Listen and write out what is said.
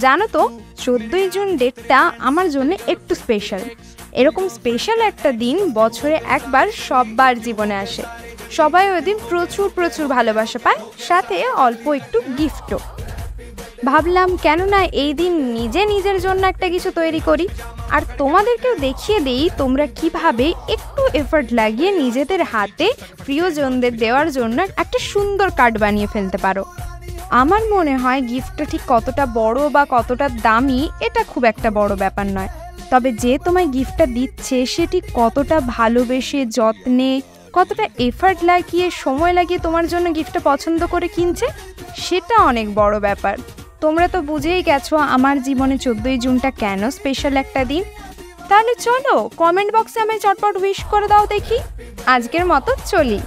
জানো তো 14ই জুন ডেটটা আমার জন্য একটু স্পেশাল। এরকম স্পেশাল একটা দিন বছরে একবার সবার জীবনে আসে। সবাই ওই দিন প্রচুর প্রচুর ভালোবাসা পায়, সাথে অল্প একটু গিফটও। ভাবলাম কেন না এই দিন নিজে নিজের জন্য একটা কিছু তৈরি করি, আর তোমাদেরকেও দেখিয়ে দিই তোমরা কিভাবে একটু এফর্ট লাগিয়ে নিজেদের হাতে প্রিয়জনদের দেওয়ার জন্য একটা সুন্দর কার্ড বানিয়ে ফেলতে পারো। আমার মনে হয় গিফটটা ঠিক কতটা বড় বা কতটা দামি এটা খুব একটা বড় ব্যাপার নয়, তবে যে তোমায় গিফটটা দিচ্ছে সেটি কতটা ভালোবেসে, যত্নে, কতটা এফর্ট লাগিয়ে, সময় লাগিয়ে তোমার জন্য গিফটটা পছন্দ করে কিনছে, সেটা অনেক বড় ব্যাপার। তোমরা তো বুঝেই গেছো আমার জীবনে 14ই জুনটা কেন স্পেশাল একটা দিন। তাহলে চলো কমেন্ট বক্সে আমায় চটপট উইশ করে দাও দেখি। আজকের মতো চলি।